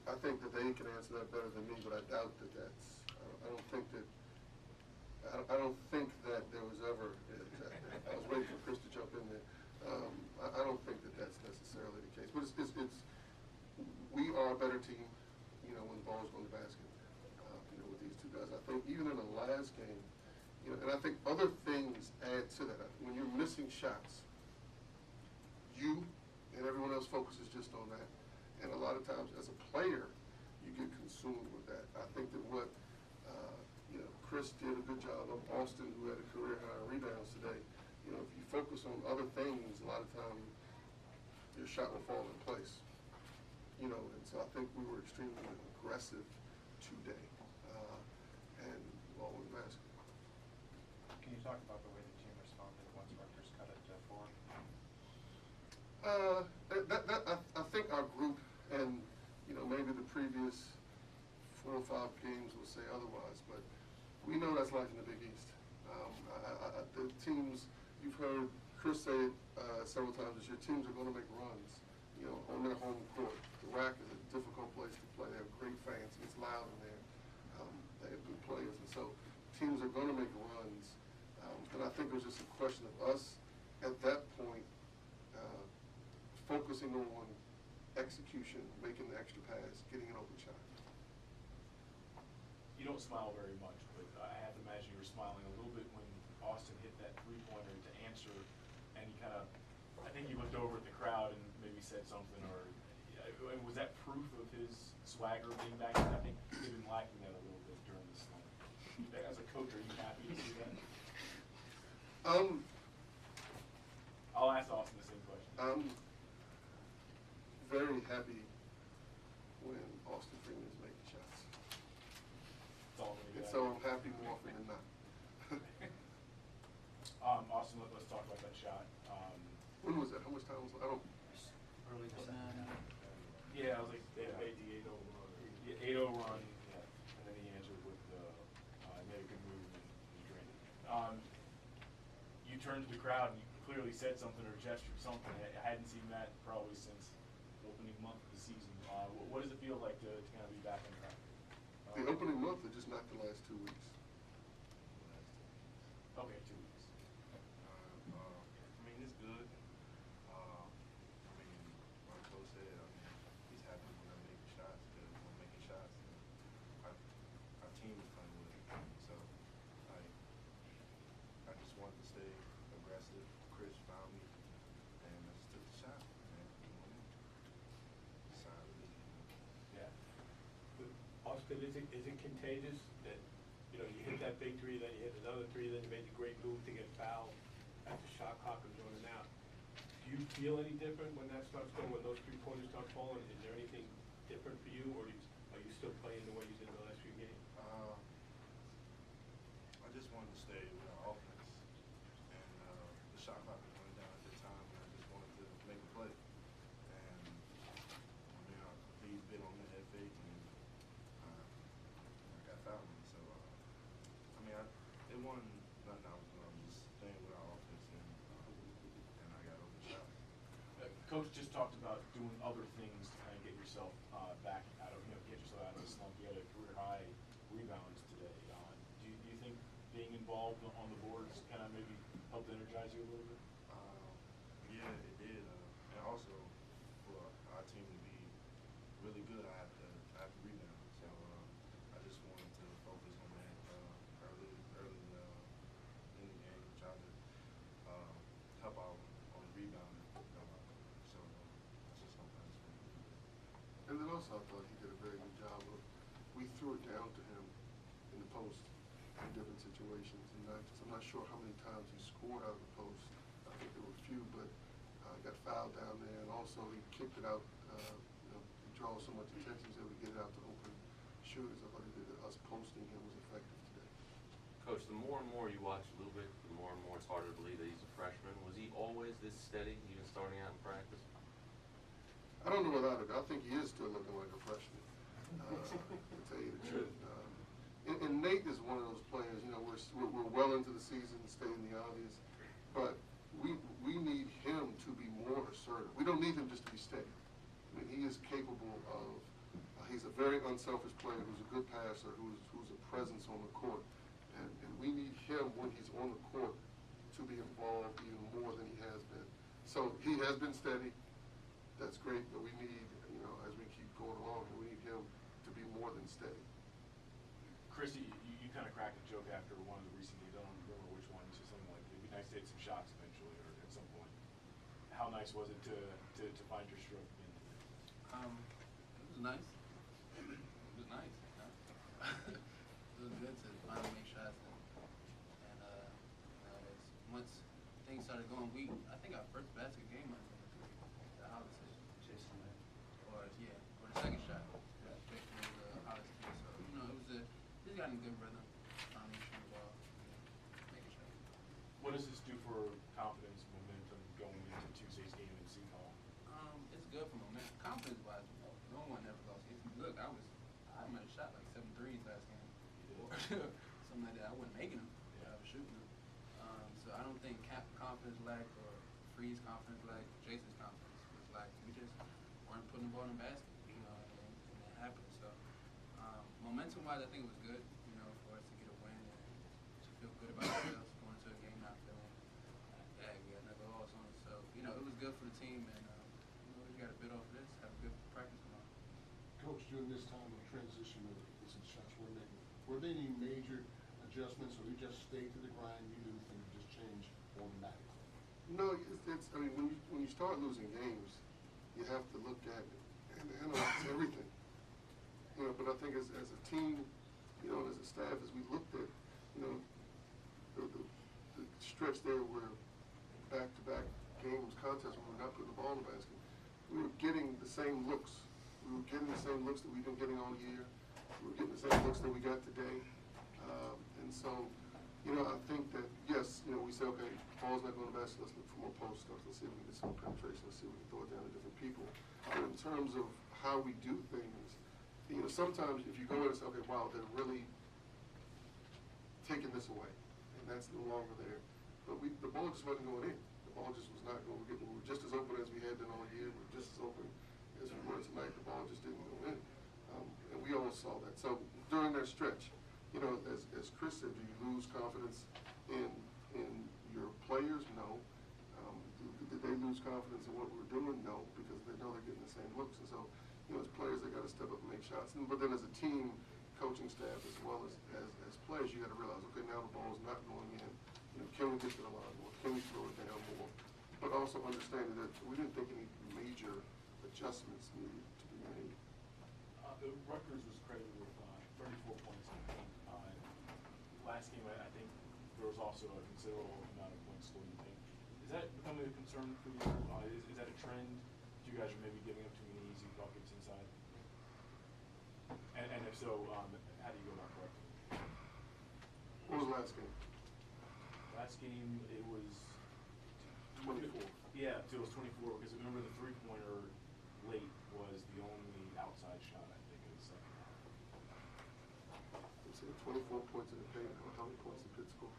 I think that they can answer that better than me, but I doubt that that's. I don't think that. I don't think that there was ever. I was waiting for Chris to jump in there. I don't think that that's necessarily the case. But it's we are a better team, you know, when the ball's going to the basket. You know, with these two guys, I think even in the last game, you know, and I think other things add to that. When you're missing shots, you and everyone else focuses just on that. And a lot of times, as a player, you get consumed with that. I think that what you know, Chris did a good job of. Austin, who had a career high in rebounds today. You know, if you focus on other things, a lot of times your shot will fall in place. You know, and so I think we were extremely aggressive today, and well with the basket. Can you talk about the way the team responded once Rutgers cut it to 4? I think our group, and you know, maybe the previous 4 or 5 games will say otherwise, but we know that's life in the Big East. The teams, you've heard Chris say it several times this year, teams are going to make runs, you know, on their home court. The RAC is a difficult place to play. They have great fans. It's loud in there. They have good players, and so teams are going to make runs. And I think it was just a question of us at that point focusing on execution, making the extra pass, getting an open shot. You don't smile very much, but I have to imagine you were smiling a little bit when Austin hit that three-pointer to answer, and he kind of, I think he looked over at the crowd and maybe said something, or was that proof of his swagger being back? I think he's been lacking that a little bit during this slump. As a coach, are you happy to see that? I'll ask Austin the same question. I'm very happy when Austin Freeman is making shots. And so I'm happy more often than not. Austin, let's talk about that shot. When was that? How much time was it? I don't. Early December. Yeah, I was like, they had 8-0 run. Yeah, 8-0 run, yeah. And then he answered with made a good move and drained it. You turned to the crowd and you clearly said something or gestured something. I hadn't seen that probably since the opening month of the season. What does it feel like to kind of be back on track? The opening month or just not the last 2 weeks? Okay, 2 weeks. I mean, it's good. I mean, like Coach said, he's happy when I'm making shots because we're making shots. And our team is playing with it. So, I just wanted to stay aggressive. Chris found me, and I just took the shot. And Yeah. Austin, is it contagious that, you know, you hit that big three, then you hit another three, then you made the great move to get fouled at the shot clock and running out? Do you feel any different when that starts going, when those 3-pointers start falling? Is there anything different for you, or are you still playing the way you did the last few games? I just wanted to stay with our offense, and the shot clock was running down at the time, and I just wanted to make a play. And I mean, he's been on the head fake, and I got fouled. So I mean, it wasn't nothing I was doing. I was just staying with our offense, and I got over the shot. Coach just talked about doing other things to kind of get yourself back out of, get yourself out of the slump. You had a career high rebounds today. Do you think being involved on the boards kind of maybe helped energize you a little bit? Yeah, it did. And also, for our team to be really good, I have to rebound. So I just wanted to focus on that early in the game, try to help out on rebounding. So that's just something that's really good. And then also I thought he did a very good job of, we threw it down to him in the post in different situations. And I'm not sure how many times he scored out of the post. I think there were a few, but got fouled down there. And also he kicked it out, you know, he draws so much attention, he's able to get it out to open shooters. I thought he did, us posting him was effective today. Coach, the more and more you watch a little bit, the more and more it's harder to believe that he's a freshman. Was he always this steady, even starting out in practice? I don't know without it. I think he is still looking like a freshman, to tell you the truth. And Nate is one of those players, you know, we're well into the season, stating the obvious, but we need him to be more assertive. We don't need him just to be steady. I mean, he is capable of He's a very unselfish player who's a good passer, who's a presence on the court. And we need him when he's on the court to be involved even more than he has been. So he has been steady. That's great, but we need, as we keep going along, we need him to be more than steady. Chris, you kind of cracked a joke after one of the recent games. I don't remember which one. You said something like, it'd be nice to hit some shots eventually or at some point. How nice was it to find your stroke again? It was nice. It was nice. It was good to finally make shots. And once things started going, I think our first basket game might have been the Hollis Jason, or the second shot. Jason was Hollis too. So he's got a good rhythm. Finally shooting the ball, making shots. What does this do for confidence, momentum going into Tuesday's game in Seton Hall? It's good for momentum. Confidence-wise, no one ever lost. Look, I might have shot like 7 threes last game, or something like that. I wasn't making them. I was shooting them. So I don't think confidence lacked or Free's confidence lacked, Jason's confidence was lacked. We just weren't putting the ball in the basket, and that happened. So momentum-wise, I think it was good, for us to get a win and to feel good about ourselves going into a game not feeling like, we had another loss on us. So it was good for the team, and we got to bid off this, have a good practice tomorrow. Coach, during this time of transition of the shots we're making, were there any major adjustments, or you just stayed to the grind, you didn't think it just changed automatically? No, I mean, when you start losing games, you have to look at it and analyze everything. But I think as a team, and as a staff, as we looked at, the stretch there where back-to-back games, contests, we were not putting the ball in the basket, we were getting the same looks. We were getting the same looks that we've been getting all year. We were getting the same looks that we got today. And so, I think that, yes, we say, okay, ball's not going to the basket, let's look for more post stuff, let's see if we can get some penetration, let's see if we can throw it down to different people. But in terms of how we do things, sometimes if you go in and say, okay, wow, they're really taking this away, and that's no longer there. But the ball just wasn't going in. The ball just was not going. We were just as open as we had been all year. We were just as open as we were tonight. The ball just didn't go in, and we all saw that. So during that stretch, as Chris said, do you lose confidence in your players? No. Did they lose confidence in what we were doing? No, because they know they're getting the same looks. And so, as players, they got to step up and make shots. But then as a team, coaching staff, as well as players, you got to realize, okay, now the ball's not going in. Can we get to the line more? Can we throw it down more? But also understanding that we didn't think any major adjustments needed to be made. Rutgers was credited with 34 points in the game. Last game, I think there was also a considerable amount of points scored in the paint. Is that becoming a concern for you? Is that a trend? You guys are maybe giving up too many easy buckets inside? And if so, how do you go about correcting it? What was the last game? Last game, it was 24. Yeah, it was 24, because remember the three-pointer late was the only outside shot, I think, in the second half. Let's see, 24 points in the paint. How many points did Pitt score?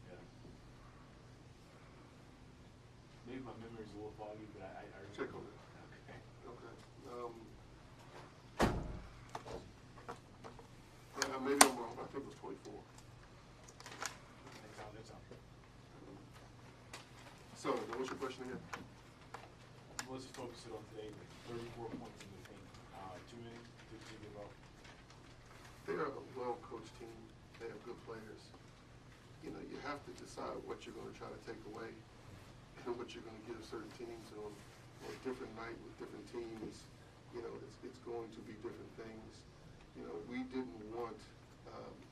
Yeah. Maybe my memory's a little foggy, but I remember. Check on it. Okay. Okay. Yeah, maybe I'm wrong, but I think it was 24. That's out. So, what's your question again? Let's just focus it on today. 34 points in the paint. Too many to give up. They're a well-coached team. They have good players. You have to decide what you're going to try to take away and what you're going to give certain teams on a different night with different teams. It's going to be different things. We didn't want,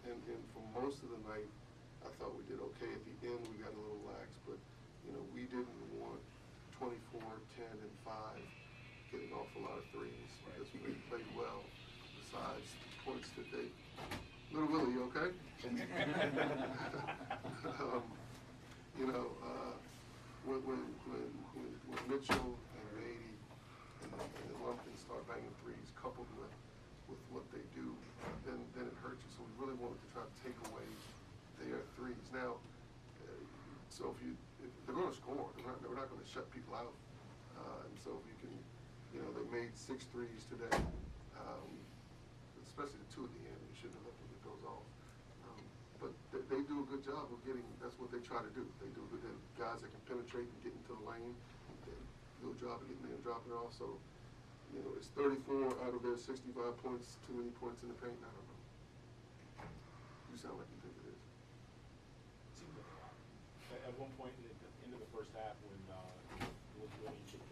and for most of the night, I thought we did okay. At the end, we got a little lax, but, we didn't want 24, 10, and 5 getting off a lot of threes because we played well. Besides the points that they, Little Willie, you okay? When Mitchell and Beatty and Lumpkin start banging threes, coupled with what they do, then it hurts you. So we really wanted to try to take away their threes. Now, so if they're going to score, we're not going to shut people out. And so if you can You know, they made 6 threes today, especially the 2 at the end. You shouldn't have let them get those off. But they do a good job of getting, that's what they try to do. They do good, guys that can penetrate and get into the lane. They do a good job of getting there and dropping it off. So, you know, it's 34 out of their 65 points, too many points in the paint. I don't know. You sound like you think it is. At one point at the end of the first half, when was really kept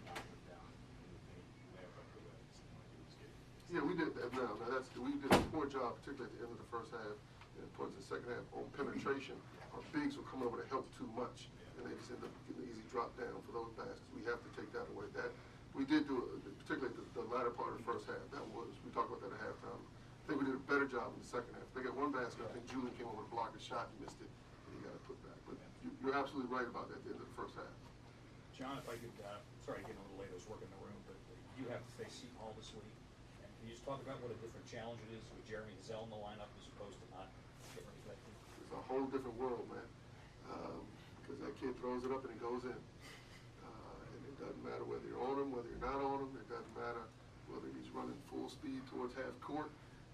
knocking him down in the paint, lay up after that, it seemed like he was getting. Yeah, we did that. No, we did a poor job, particularly at the end of the first half, and towards the second half on penetration. Our bigs will come over to help too much, and they just end up getting an easy drop down for those baskets. We have to take that away. That we did do, particularly the latter part of the first half. That was, we talked about that at halftime. I think we did a better job in the second half. They got one basket. I think Julian came over to block a shot and missed it, and he got it put back. But you're absolutely right about that at the end of the first half. John, if I could, sorry, getting a little late, I was working in the room, but you have to face Seton Hall this week. And can you just talk about what a different challenge it is with Jeremy Zell in the lineup as opposed to not getting reflected? It's a whole different world, man. Because that kid throws it up and it goes in. And it doesn't matter whether you're on him, whether you're not on him. It doesn't matter whether he's running full speed towards half court,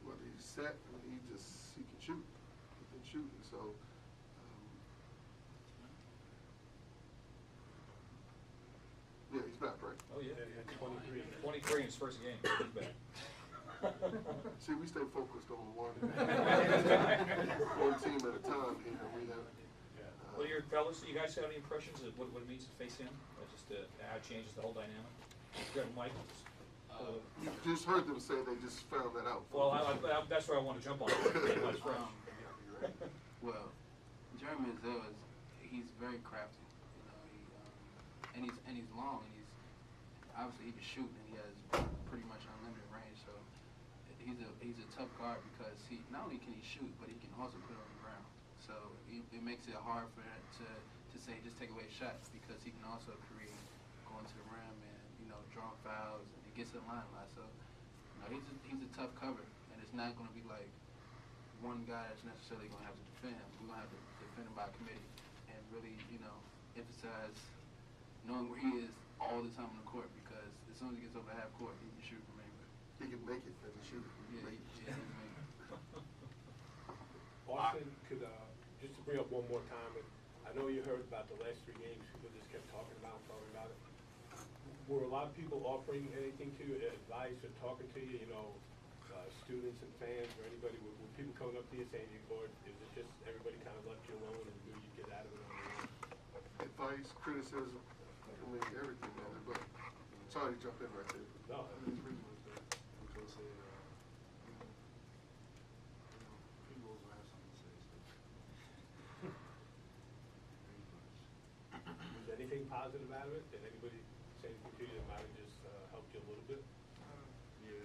whether he's set. I mean, he can shoot. He can shoot. And so, yeah, he's back, right? Oh, yeah. Yeah, 23. 23 in his first game. He's back. See, we stay focused on one team at a time here. We have. Well, your fellas, you guys have any impressions of what it means to face him? Just how it changes the whole dynamic? Good, Mike. Just heard them say they just found that out. Well, that's where I want to jump on. Well, Jeremy Zell he's very crafty, you know. And he's long, and he's obviously he can shoot, and he has pretty much unlimited range. So he's a tough guard because he not only can he shoot, but he can also put it on the ground. So it makes it hard for him to say just take away shots because he can also create going to the rim and draw fouls, and he gets in line a lot. So he's a tough cover, and it's not going to be like one guy that's necessarily going to have to defend him. We're going to have to defend him by committee and really emphasize knowing where he is all the time on the court, because as soon as he gets over half court, he can shoot from anywhere. He can make it as a shooter. Yeah, he can make it. Austin, could just to bring up one more time, and I know you heard about the last 3 games. People just kept talking about it. Were a lot of people offering anything to you, advice or talking to you? Students and fans or anybody? Were people coming up to you saying, "Or is it just everybody kind of left you alone and knew you'd get out of it on your own?" Advice, criticism, I mean, everything, man. But sorry to jump in right there. No. Pretty much that. Because they, people will have something to say. So. Pretty much. Was anything positive out of it? Did anybody say anything to you that might have just helped you a little bit? Yeah.